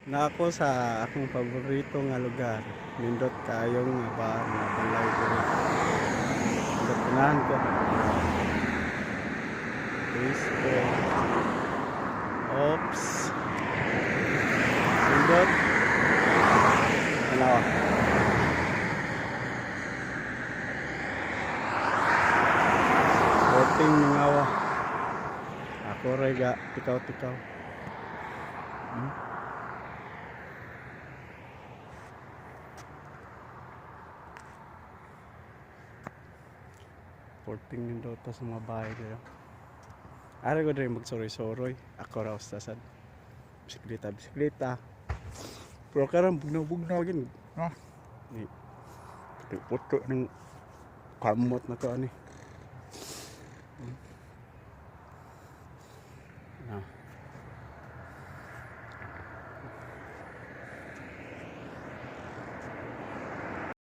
Na ako sa akong paborito nga lugar. Nindot kayong nga bar nga balay diri. Nagpunahan ko. Peaceful. Oops. Nindot. Ano? Boting nangawa. Ako rega tikaw-tikaw. Porting nindot sa mga bahay dito. Ara ko rin magsoroy-soroy. Ako raw sa bisikleta. Pero karang bugnaw-bugnaw gini. Ha? Puto ng kamot na to ani.